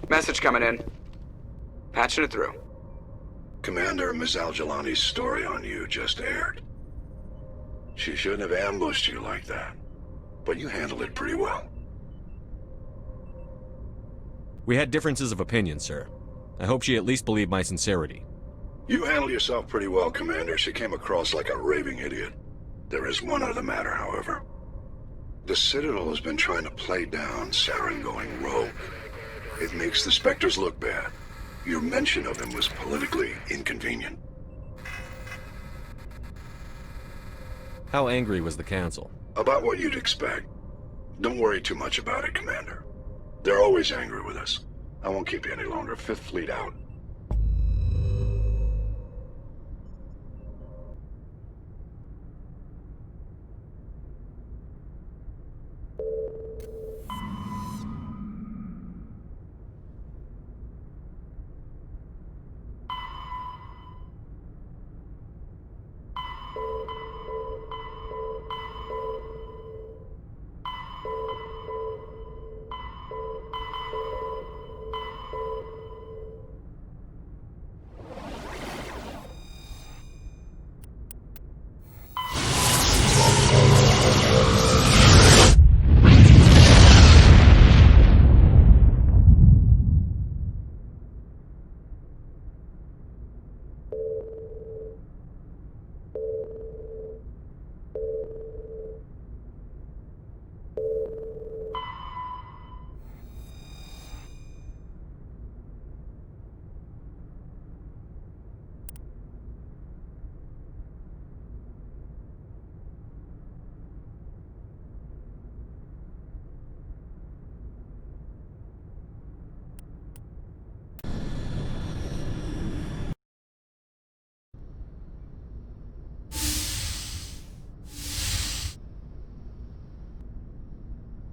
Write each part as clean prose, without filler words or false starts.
Message coming in. Patching it through. Commander, Ms. Al-Jalani's story on you just aired. She shouldn't have ambushed you like that, but you handled it pretty well. We had differences of opinion, sir. I hope she at least believed my sincerity. You handled yourself pretty well, Commander. She came across like a raving idiot. There is one other matter, however. The Citadel has been trying to play down Saren going rogue. It makes the Spectres look bad. Your mention of him was politically inconvenient. How angry was the Council? About what you'd expect. Don't worry too much about it, Commander. They're always angry with us. I won't keep you any longer. Fifth Fleet out.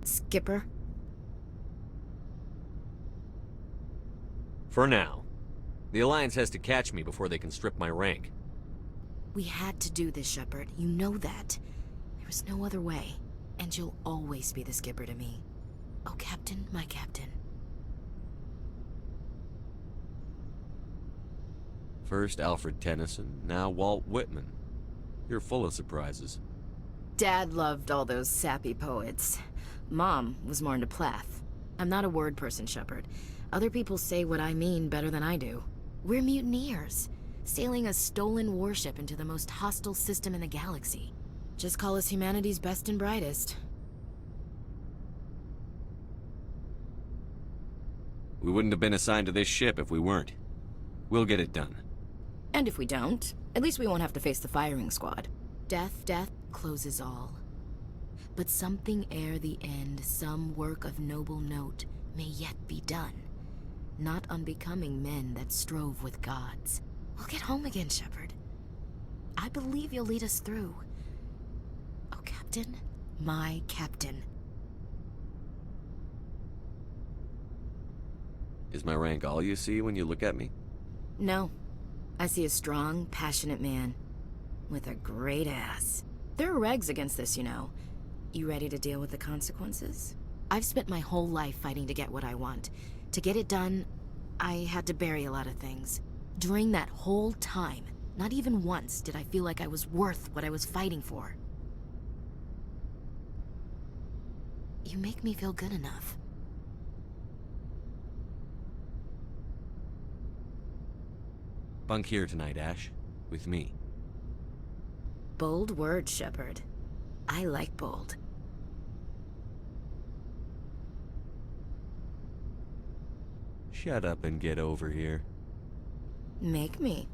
Skipper? For now. The Alliance has to catch me before they can strip my rank. We had to do this, Shepard. You know that. There was no other way. And you'll always be the skipper to me. Oh, Captain, my Captain. First Alfred Tennyson, now Walt Whitman. You're full of surprises. Dad loved all those sappy poets. Mom was more into Plath. I'm not a word person, Shepard. Other people say what I mean better than I do. We're mutineers, sailing a stolen warship into the most hostile system in the galaxy. Just call us humanity's best and brightest. We wouldn't have been assigned to this ship if we weren't. We'll get it done. And if we don't, at least we won't have to face the firing squad. Death closes all. But something ere the end, some work of noble note, may yet be done. Not unbecoming men that strove with gods. We'll get home again, Shepard. I believe you'll lead us through. Oh, Captain, my Captain. Is my rank all you see when you look at me? No. I see a strong, passionate man. With a great ass. There are regs against this, you know. You ready to deal with the consequences? I've spent my whole life fighting to get what I want. To get it done, I had to bury a lot of things. During that whole time, not even once did I feel like I was worth what I was fighting for. You make me feel good enough. Bunk here tonight, Ash. With me. Bold words, Shepard. I like bold. Shut up and get over here. Make me.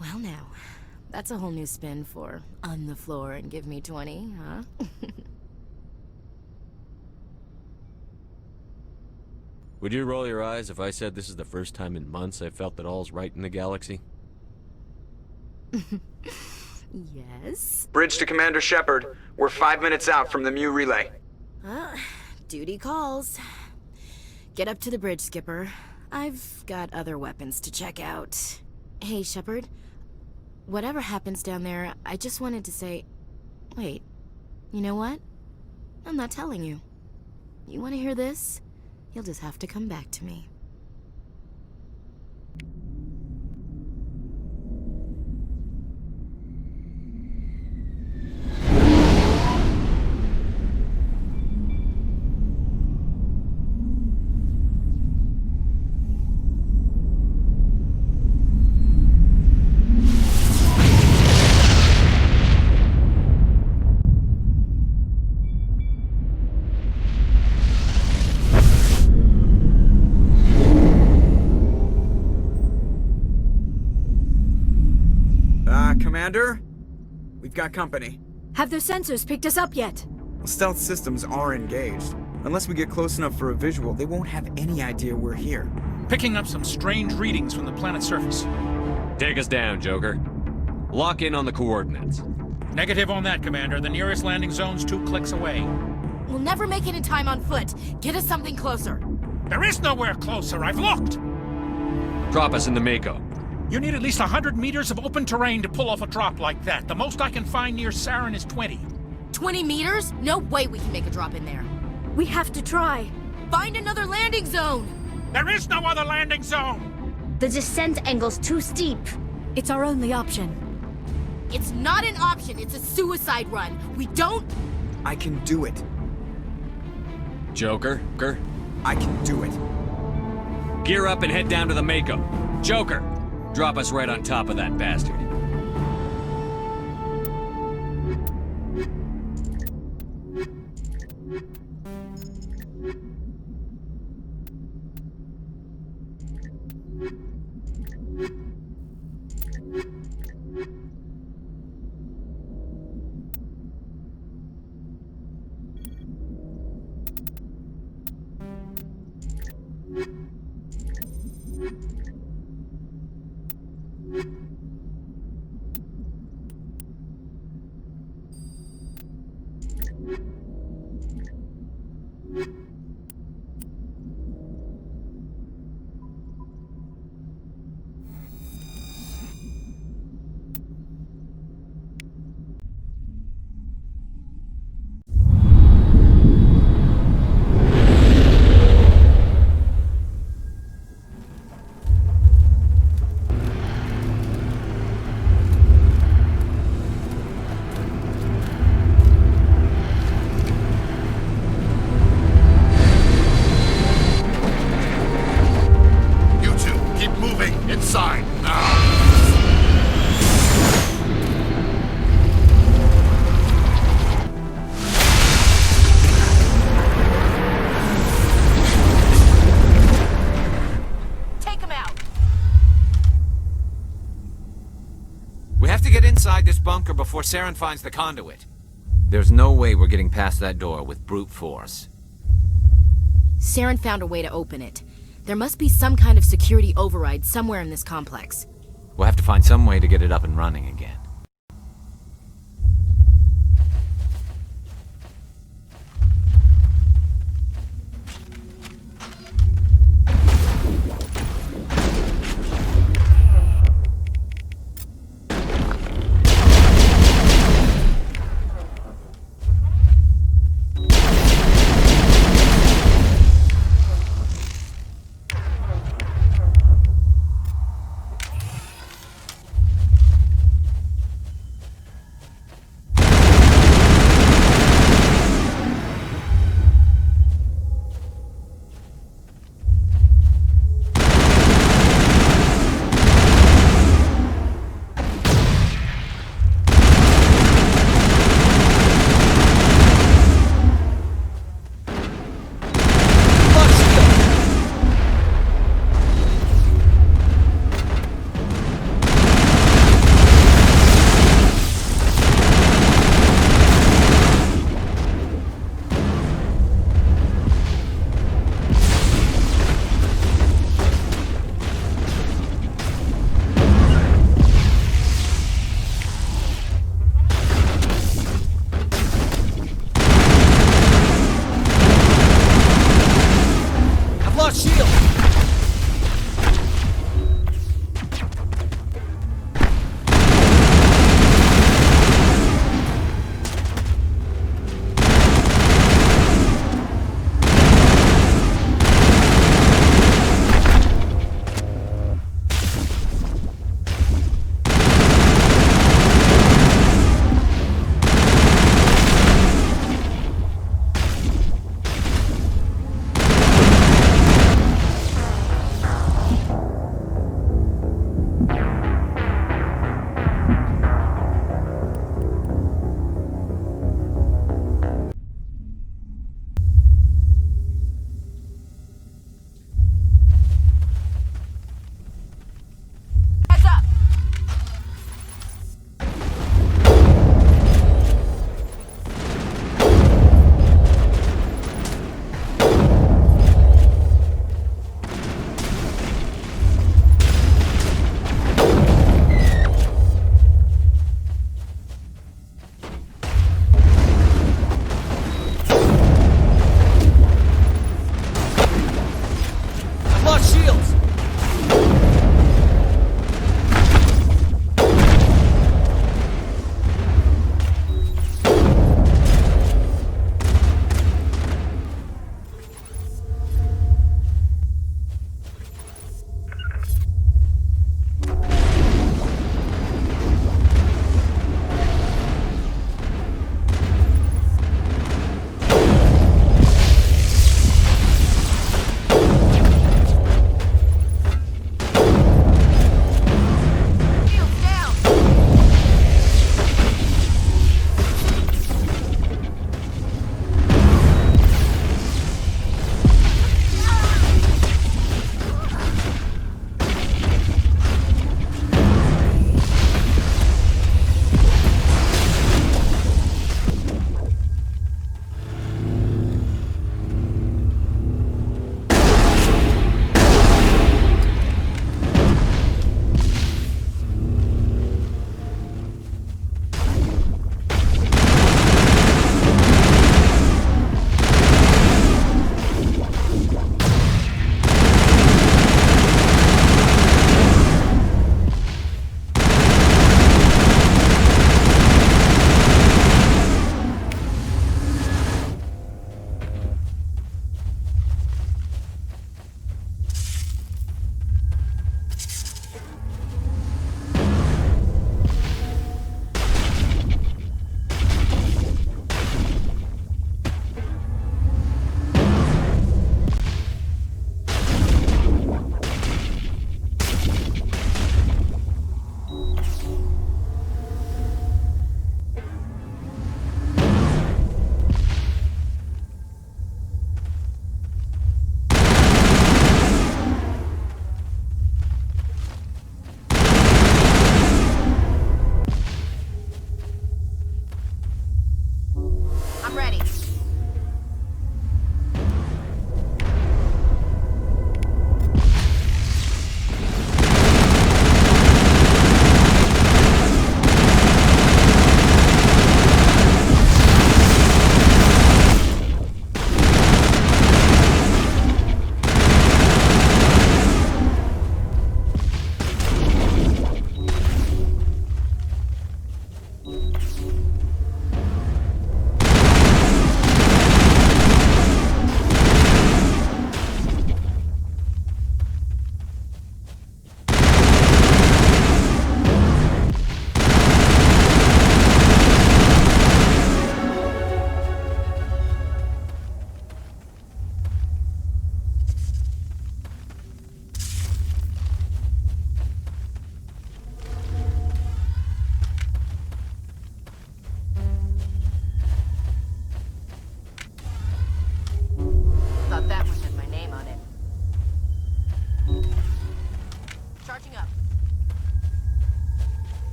Well now, that's a whole new spin for on the floor and give me 20, huh? Would you roll your eyes if I said this is the first time in months I felt that all's right in the galaxy? Yes? Bridge to Commander Shepard. We're 5 minutes out from the Mu relay. Duty calls. Get up to the bridge, Skipper. I've got other weapons to check out. Hey, Shepard. Whatever happens down there, I just wanted to say... Wait, you know what? I'm not telling you. You want to hear this? You'll just have to come back to me. Commander? We've got company. Have those sensors picked us up yet? Stealth systems are engaged. Unless we get close enough for a visual, they won't have any idea we're here. Picking up some strange readings from the planet's surface. Take us down, Joker. Lock in on the coordinates. Negative on that, Commander. The nearest landing zone's 2 clicks away. We'll never make it in time on foot. Get us something closer. There is nowhere closer. I've looked. Drop us in the Mako. You need at least 100 meters of open terrain to pull off a drop like that. The most I can find near Saren is 20. 20 meters? No way we can make a drop in there. We have to try. Find another landing zone! There is no other landing zone! The descent angle's too steep. It's our only option. It's not an option, it's a suicide run. We don't... I can do it. Joker? I can do it. Gear up and head down to the Mako. Joker, drop us right on top of that bastard. This bunker before Saren finds the conduit. There's no way we're getting past that door with brute force. Saren found a way to open it. There must be some kind of security override somewhere in this complex. We'll have to find some way to get it up and running again.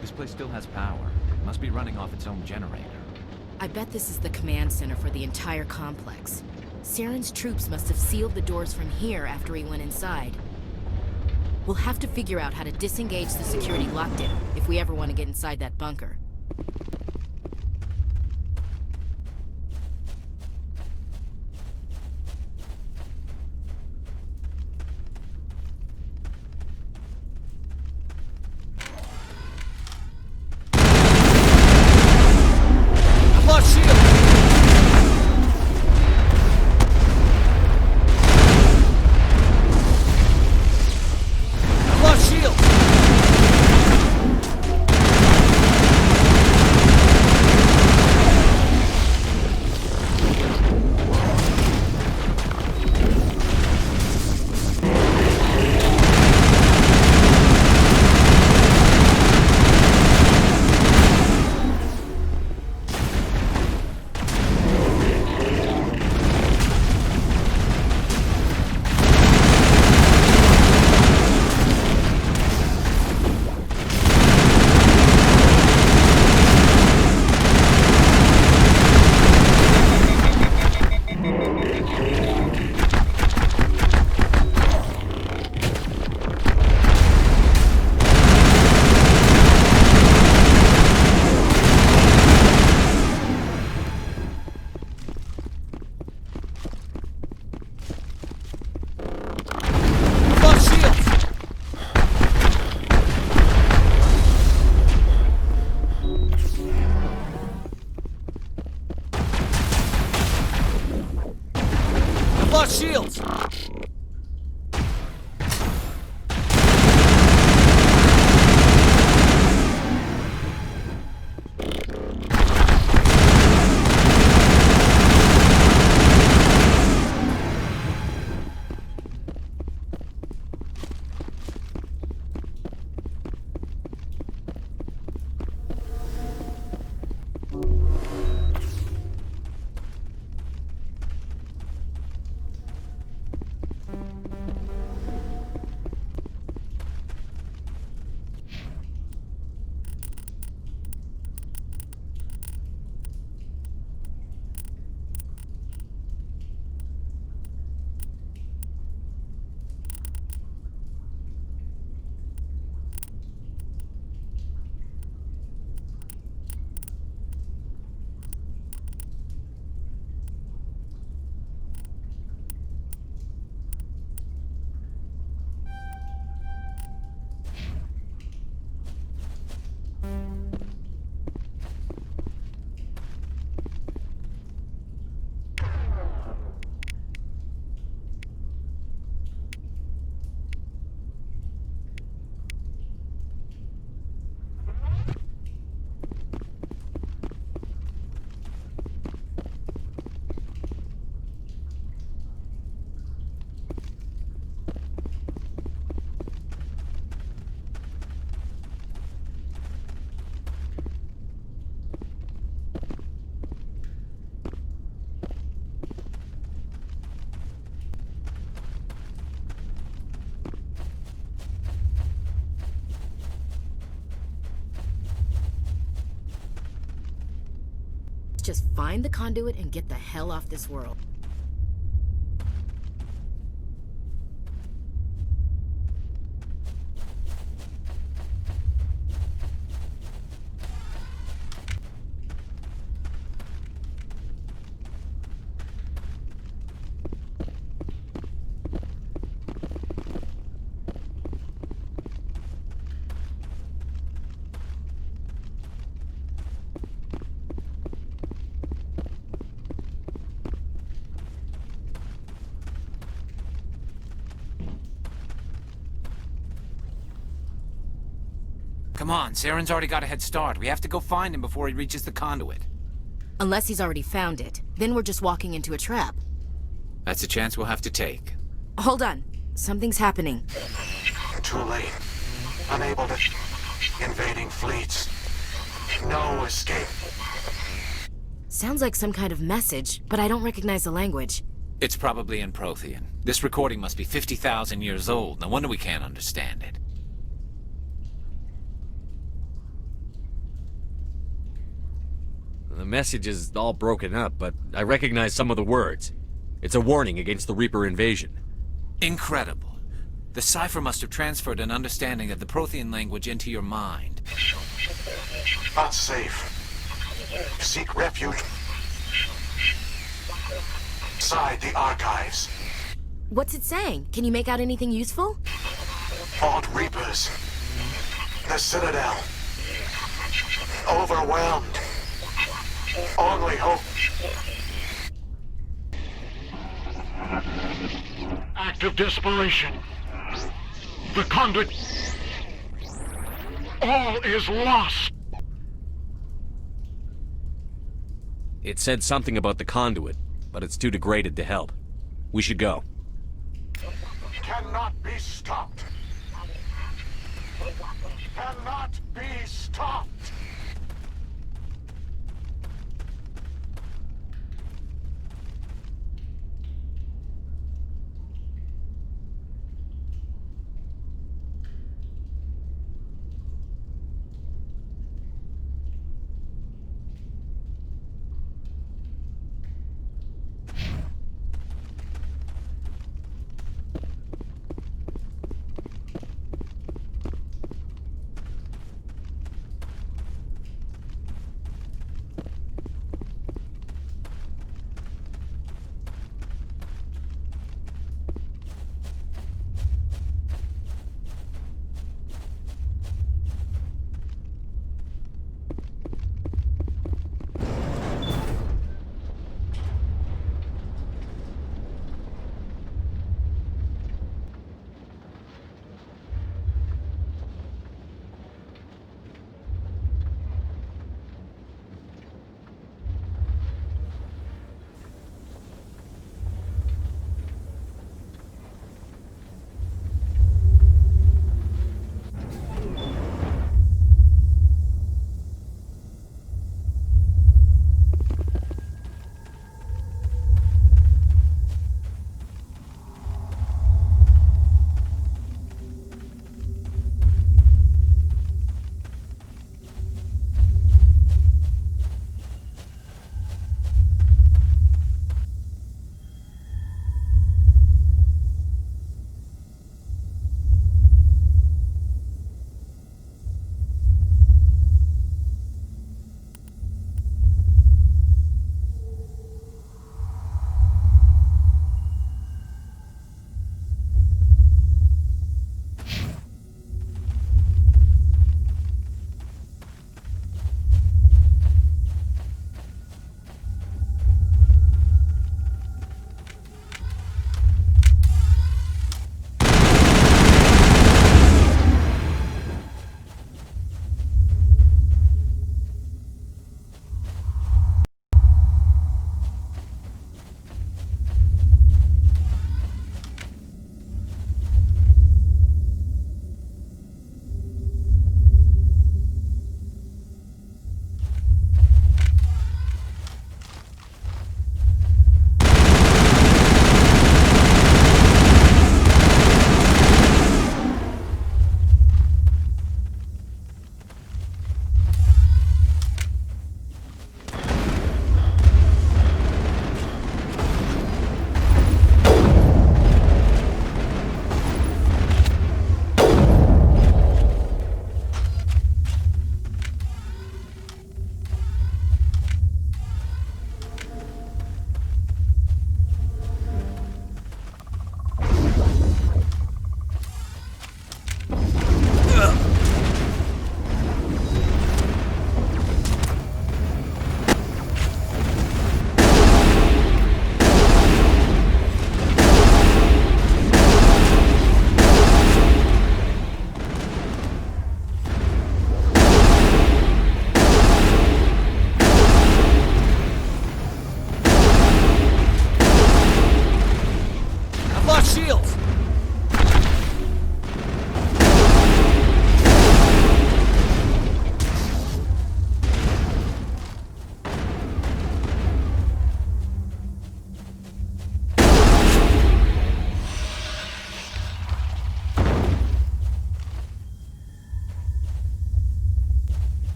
This place still has power. It must be running off its own generator. I bet this is the command center for the entire complex. Saren's troops must have sealed the doors from here after he went inside. We'll have to figure out how to disengage the security lockdown if we ever want to get inside that bunker. Shields! Just find the conduit and get the hell off this world. Come on, Saren's already got a head start. We have to go find him before he reaches the conduit. Unless he's already found it. Then we're just walking into a trap. That's a chance we'll have to take. Hold on. Something's happening. Too late. Unable to... Invading fleets. No escape. Sounds like some kind of message, but I don't recognize the language. It's probably in Prothean. This recording must be 50,000 years old. No wonder we can't understand it. message is all broken up, but I recognize some of the words. It's a warning against the Reaper invasion. Incredible. The cipher must have transferred an understanding of the Prothean language into your mind. Unsafe. Seek refuge inside the archives. What's it saying? Can you make out anything useful? Vault Reapers. The Citadel. Overwhelmed. Only hope. Act of desperation. The conduit. All is lost. It said something about the conduit, but it's too degraded to help. We should go. Cannot be stopped. Cannot be stopped.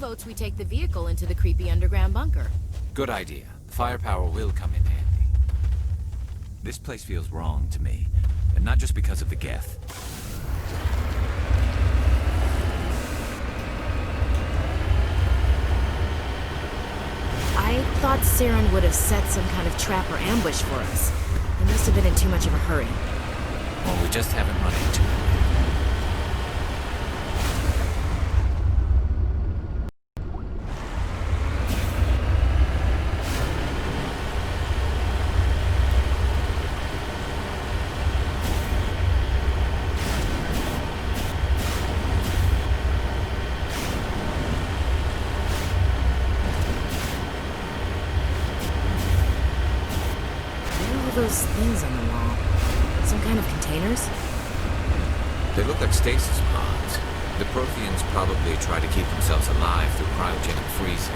votes we take the vehicle into the creepy underground bunker. Good idea. The firepower will come in handy. This place feels wrong to me, and not just because of the Geth. I thought Saren would have set some kind of trap or ambush for us. He must have been in too much of a hurry. Well, we just haven't run into it. Those things on the wall. Some kind of containers? They look like stasis pods. The Protheans probably try to keep themselves alive through cryogenic freezing.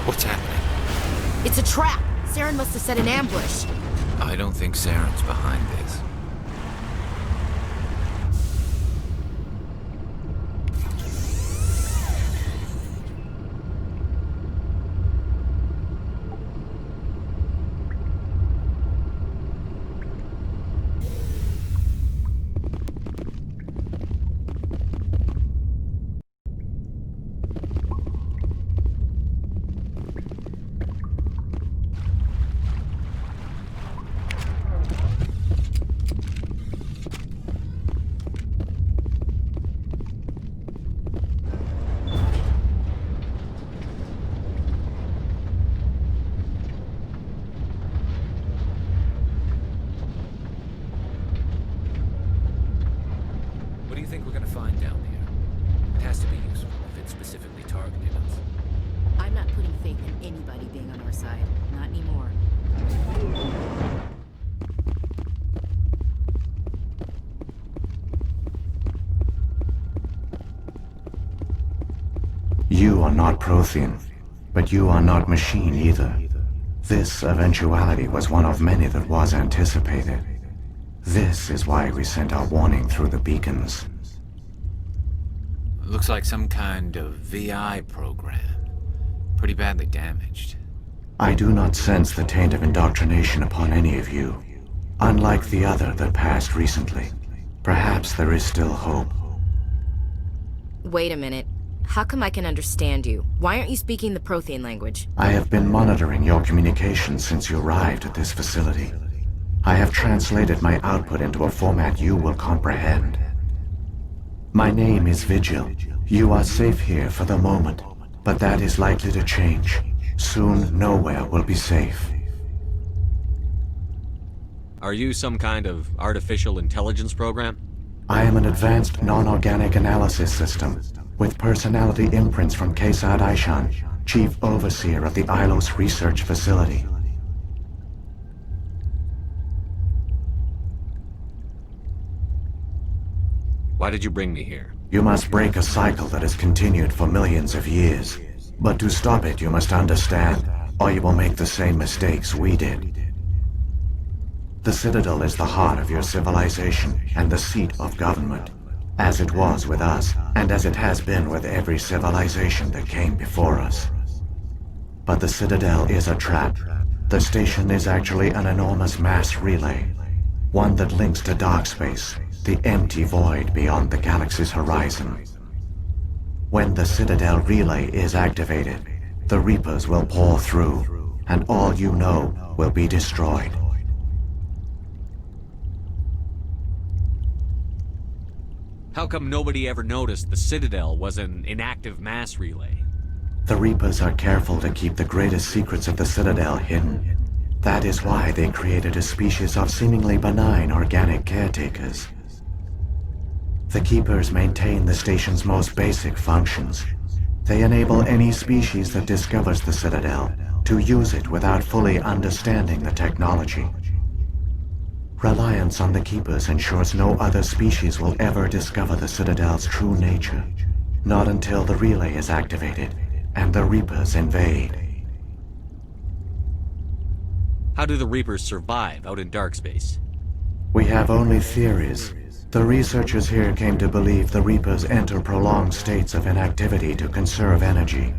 What's happening? It's a trap! Saren must have set an ambush. I don't think Saren's behind this. What do you think we're gonna find down here? It has to be useful if it specifically targeted us. I'm not putting faith in anybody being on our side. Not anymore. You are not Prothean, but you are not machine either. This eventuality was one of many that was anticipated. This is why we sent our warning through the beacons. Looks like some kind of VI program. Pretty badly damaged. I do not sense the taint of indoctrination upon any of you. Unlike the other that passed recently. Perhaps there is still hope. Wait a minute. How come I can understand you? Why aren't you speaking the Prothean language? I have been monitoring your communications since you arrived at this facility. I have translated my output into a format you will comprehend. My name is Vigil. You are safe here for the moment, but that is likely to change. Soon, nowhere will be safe. Are you some kind of artificial intelligence program? I am an advanced non-organic analysis system, with personality imprints from Kesad Aishan, Chief Overseer of the Ilos Research Facility. Why did you bring me here? You must break a cycle that has continued for millions of years. But to stop it, you must understand, or you will make the same mistakes we did. The Citadel is the heart of your civilization and the seat of government, as it was with us, and as it has been with every civilization that came before us. But the Citadel is a trap. The station is actually an enormous mass relay, one that links to dark space, the empty void beyond the galaxy's horizon. When the Citadel relay is activated, the Reapers will pour through, and all you know will be destroyed. How come nobody ever noticed the Citadel was an inactive mass relay? The Reapers are careful to keep the greatest secrets of the Citadel hidden. That is why they created a species of seemingly benign organic caretakers. The Keepers maintain the station's most basic functions. They enable any species that discovers the Citadel to use it without fully understanding the technology. Reliance on the Keepers ensures no other species will ever discover the Citadel's true nature. Not until the relay is activated and the Reapers invade. How do the Reapers survive out in dark space? We have only theories. The researchers here came to believe the Reapers enter prolonged states of inactivity to conserve energy.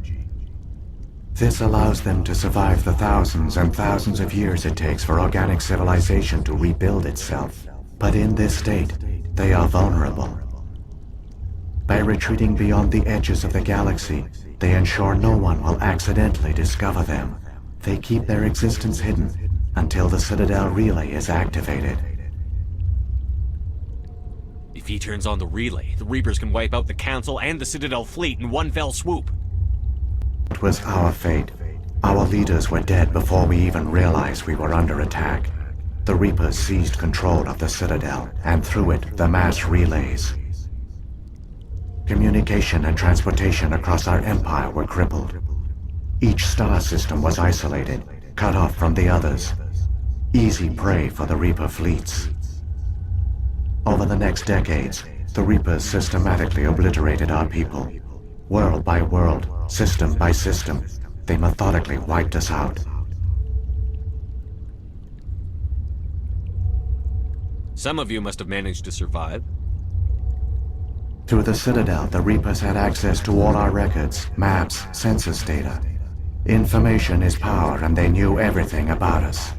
This allows them to survive the thousands and thousands of years it takes for organic civilization to rebuild itself. But in this state, they are vulnerable. By retreating beyond the edges of the galaxy, they ensure no one will accidentally discover them. They keep their existence hidden until the Citadel relay is activated. If he turns on the relay, the Reapers can wipe out the Council and the Citadel fleet in one fell swoop. It was our fate. Our leaders were dead before we even realized we were under attack. The Reapers seized control of the Citadel, and through it, the mass relays. Communication and transportation across our empire were crippled. Each star system was isolated, cut off from the others. Easy prey for the Reaper fleets. Over the next decades, the Reapers systematically obliterated our people. World by world, system by system, they methodically wiped us out. Some of you must have managed to survive. Through the Citadel, the Reapers had access to all our records, maps, census data. Information is power, and they knew everything about us.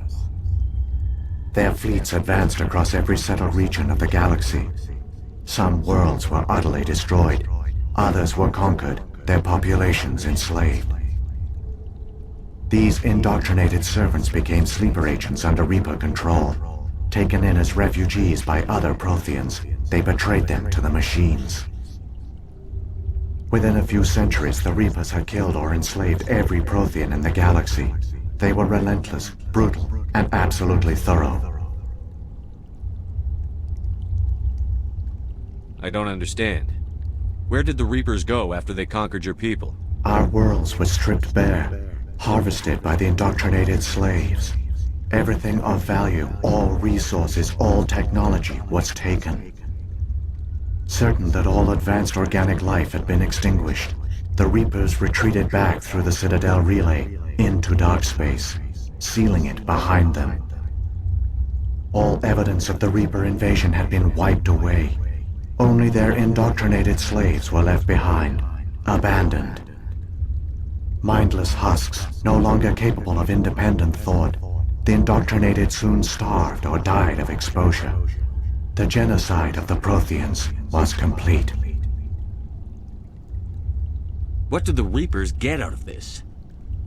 Their fleets advanced across every settled region of the galaxy. Some worlds were utterly destroyed. Others were conquered, their populations enslaved. These indoctrinated servants became sleeper agents under Reaper control. Taken in as refugees by other Protheans, they betrayed them to the machines. Within a few centuries, the Reapers had killed or enslaved every Prothean in the galaxy. They were relentless, brutal, and absolutely thorough. I don't understand. Where did the Reapers go after they conquered your people? Our worlds were stripped bare, harvested by the indoctrinated slaves. Everything of value, all resources, all technology was taken. Certain that all advanced organic life had been extinguished, the Reapers retreated back through the Citadel relay into dark space, sealing it behind them. All evidence of the Reaper invasion had been wiped away. Only their indoctrinated slaves were left behind, abandoned. Mindless husks, no longer capable of independent thought, the indoctrinated soon starved or died of exposure. The genocide of the Protheans was complete. What do the Reapers get out of this?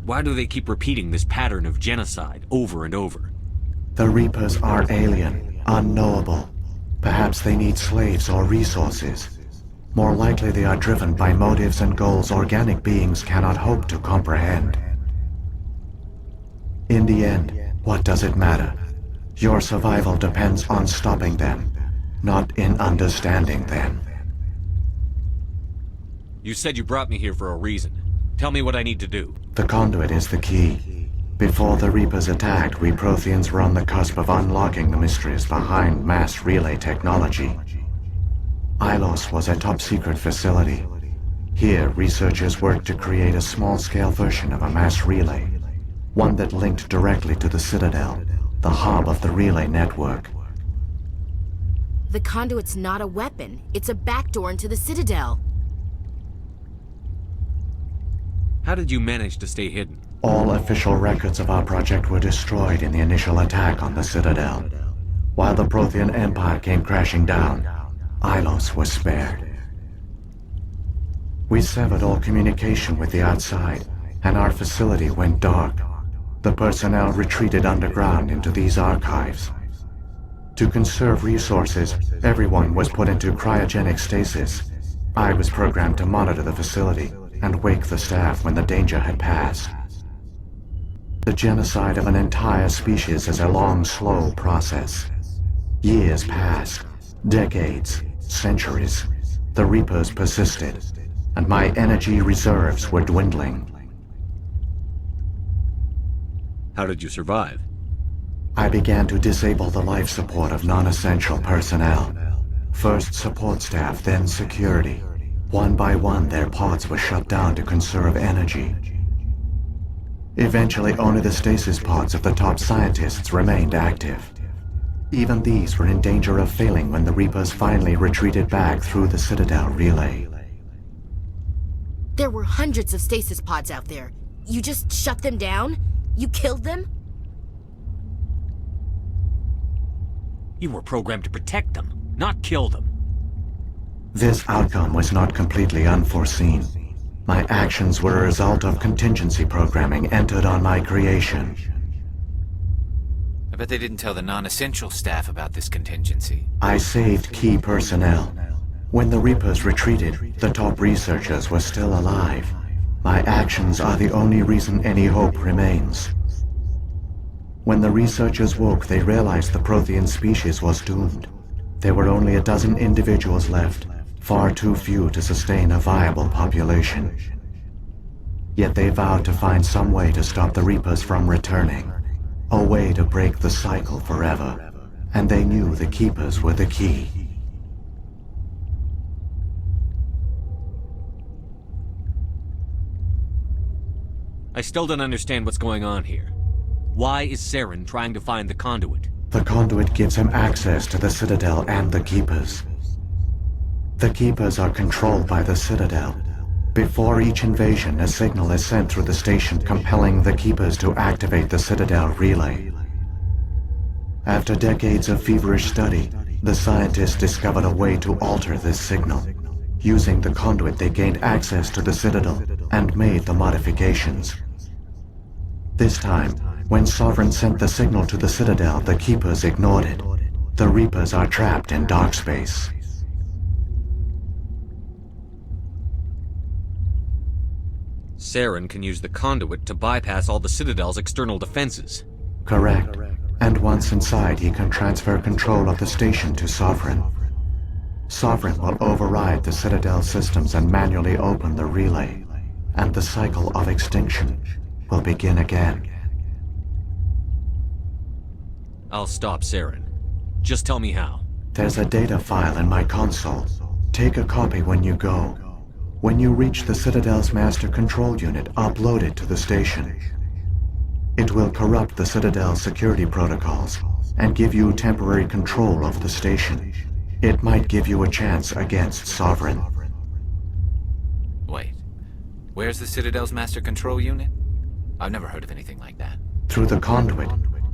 Why do they keep repeating this pattern of genocide over and over? The Reapers are alien, unknowable. Perhaps they need slaves or resources. More likely they are driven by motives and goals organic beings cannot hope to comprehend. In the end, what does it matter? Your survival depends on stopping them, not in understanding them. You said you brought me here for a reason. Tell me what I need to do. The conduit is the key. Before the Reapers attacked, we Protheans were on the cusp of unlocking the mysteries behind mass relay technology. Ilos was a top-secret facility. Here, researchers worked to create a small-scale version of a mass relay, one that linked directly to the Citadel, the hub of the relay network. The conduit's not a weapon. It's a backdoor into the Citadel. How did you manage to stay hidden? All official records of our project were destroyed in the initial attack on the Citadel. While the Prothean Empire came crashing down, Ilos was spared. We severed all communication with the outside, and our facility went dark. The personnel retreated underground into these archives. To conserve resources, everyone was put into cryogenic stasis. I was programmed to monitor the facility and wake the staff when the danger had passed. The genocide of an entire species is a long, slow process. Years passed, decades, centuries. The Reapers persisted, and my energy reserves were dwindling. How did you survive? I began to disable the life support of non-essential personnel. First support staff, then security. One by one, their pods were shut down to conserve energy. Eventually, only the stasis pods of the top scientists remained active. Even these were in danger of failing when the Reapers finally retreated back through the Citadel relay. There were hundreds of stasis pods out there. You just shut them down? You killed them? You were programmed to protect them, not kill them. This outcome was not completely unforeseen. My actions were a result of contingency programming entered on my creation. I bet they didn't tell the non-essential staff about this contingency. I saved key personnel. When the Reapers retreated, the top researchers were still alive. My actions are the only reason any hope remains. When the researchers woke, they realized the Prothean species was doomed. There were only a dozen individuals left, far too few to sustain a viable population. Yet they vowed to find some way to stop the Reapers from returning, a way to break the cycle forever, and they knew the Keepers were the key. I still don't understand what's going on here. Why is Saren trying to find the conduit? The conduit gives him access to the Citadel and the Keepers. The Keepers are controlled by the Citadel. Before each invasion, a signal is sent through the station compelling the Keepers to activate the Citadel relay. After decades of feverish study, the scientists discovered a way to alter this signal. Using the conduit, they gained access to the Citadel and made the modifications. This time, when Sovereign sent the signal to the Citadel, the Keepers ignored it. The Reapers are trapped in dark space. Saren can use the conduit to bypass all the Citadel's external defenses. Correct. And once inside, he can transfer control of the station to Sovereign. Sovereign will override the Citadel systems and manually open the relay, and the cycle of extinction will begin again. I'll stop Saren. Just tell me how. There's a data file in my console. Take a copy when you go. When you reach the Citadel's master control unit, upload it to the station. It will corrupt the Citadel's security protocols and give you temporary control over the station. It might give you a chance against Sovereign. Wait, where's the Citadel's master control unit? I've never heard of anything like that. Through the conduit,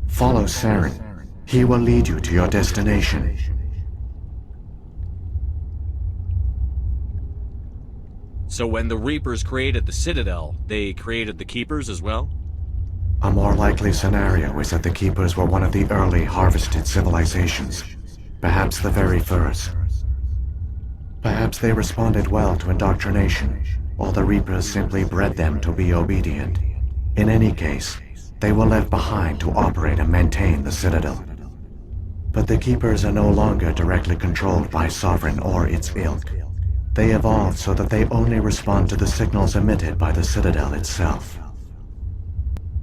follow Saren. He will lead you to your destination. So when the Reapers created the Citadel, they created the Keepers as well? A more likely scenario is that the Keepers were one of the early harvested civilizations. Perhaps the very first. Perhaps they responded well to indoctrination, or the Reapers simply bred them to be obedient. In any case, they were left behind to operate and maintain the Citadel. But the Keepers are no longer directly controlled by Sovereign or its ilk. They evolved so that they only respond to the signals emitted by the Citadel itself.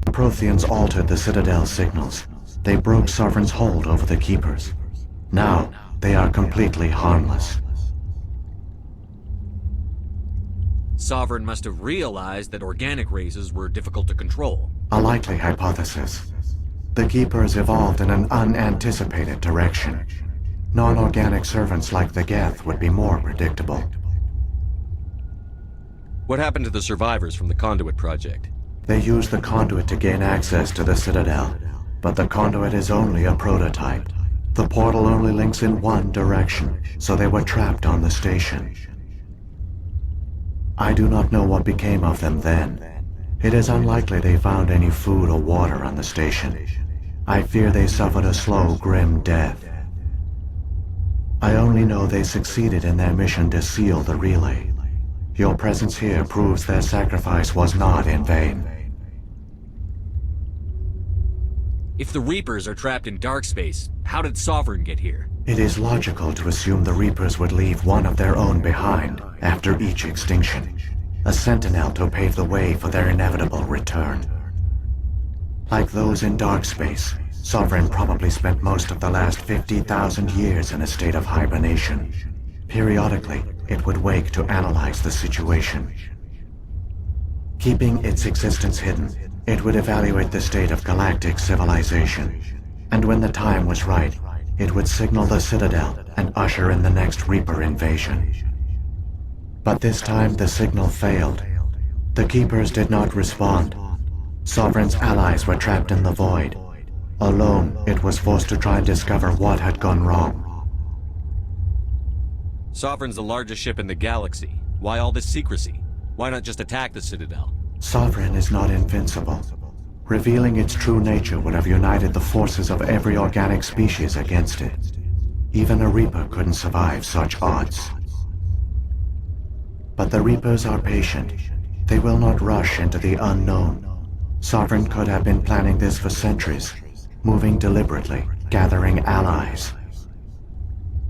The Protheans altered the Citadel's signals. They broke Sovereign's hold over the Keepers. Now, they are completely harmless. Sovereign must have realized that organic races were difficult to control. A likely hypothesis. The Keepers evolved in an unanticipated direction. Non-organic servants like the Geth would be more predictable. What happened to the survivors from the Conduit project? They used the conduit to gain access to the Citadel, but the conduit is only a prototype. The portal only links in one direction, so they were trapped on the station. I do not know what became of them then. It is unlikely they found any food or water on the station. I fear they suffered a slow, grim death. I only know they succeeded in their mission to seal the relay. Your presence here proves their sacrifice was not in vain. If the Reapers are trapped in dark space, how did Sovereign get here? It is logical to assume the Reapers would leave one of their own behind after each extinction, a sentinel to pave the way for their inevitable return. Like those in dark space, Sovereign probably spent most of the last 50,000 years in a state of hibernation. Periodically, it would wake to analyze the situation. Keeping its existence hidden, it would evaluate the state of galactic civilization. And when the time was right, it would signal the Citadel and usher in the next Reaper invasion. But this time the signal failed. The Keepers did not respond. Sovereign's allies were trapped in the void. Alone, it was forced to try and discover what had gone wrong. Sovereign's the largest ship in the galaxy. Why all this secrecy? Why not just attack the Citadel? Sovereign is not invincible. Revealing its true nature would have united the forces of every organic species against it. Even a Reaper couldn't survive such odds. But the Reapers are patient. They will not rush into the unknown. Sovereign could have been planning this for centuries, moving deliberately, gathering allies.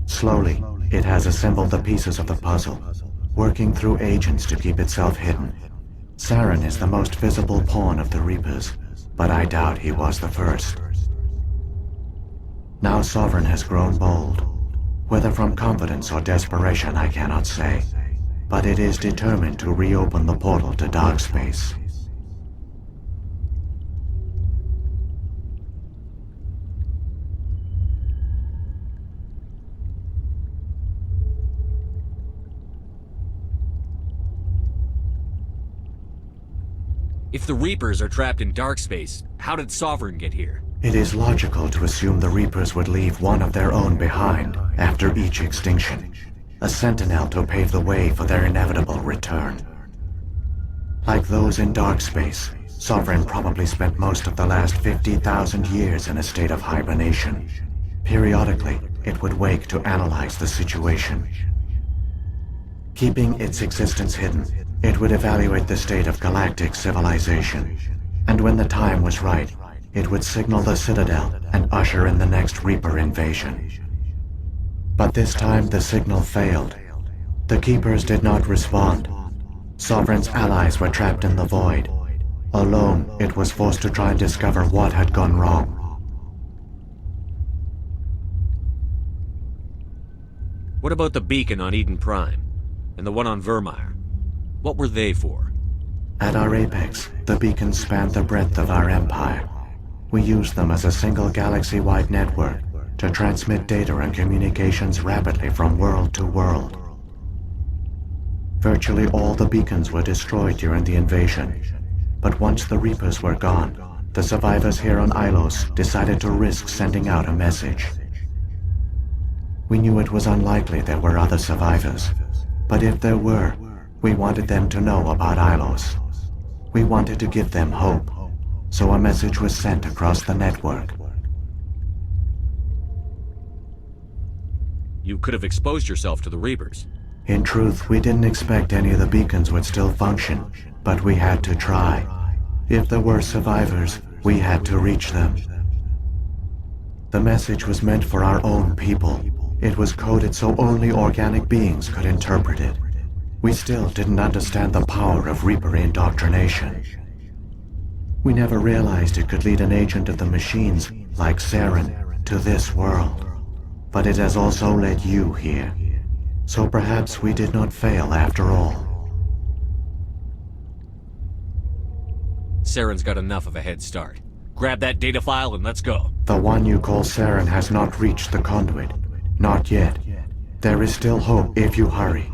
Slowly, it has assembled the pieces of the puzzle, working through agents to keep itself hidden. Saren is the most visible pawn of the Reapers, but I doubt he was the first. Now Sovereign has grown bold. Whether from confidence or desperation, I cannot say, but it is determined to reopen the portal to dark space. If the Reapers are trapped in dark space, how did Sovereign get here? It is logical to assume the Reapers would leave one of their own behind after each extinction, a sentinel to pave the way for their inevitable return. Like those in dark space, Sovereign probably spent most of the last 50,000 years in a state of hibernation. Periodically, it would wake to analyze the situation. Keeping its existence hidden, it would evaluate the state of galactic civilization. And when the time was right, it would signal the Citadel and usher in the next Reaper invasion. But this time the signal failed. The Keepers did not respond. Sovereign's allies were trapped in the void. Alone, it was forced to try and discover what had gone wrong. What about the beacon on Eden Prime? And the one on Vermeer? What were they for? At our apex, the beacons spanned the breadth of our empire. We used them as a single galaxy-wide network to transmit data and communications rapidly from world to world. Virtually all the beacons were destroyed during the invasion, but once the Reapers were gone, the survivors here on Ilos decided to risk sending out a message. We knew it was unlikely there were other survivors, but if there were, we wanted them to know about Ilos. We wanted to give them hope, so a message was sent across the network. You could have exposed yourself to the Reapers. In truth, we didn't expect any of the beacons would still function, but we had to try. If there were survivors, we had to reach them. The message was meant for our own people. It was coded so only organic beings could interpret it. We still didn't understand the power of Reaper indoctrination. We never realized it could lead an agent of the machines, like Saren, to this world. But it has also led you here. So perhaps we did not fail after all. Saren's got enough of a head start. Grab that data file and let's go. The one you call Saren has not reached the conduit. Not yet. There is still hope if you hurry.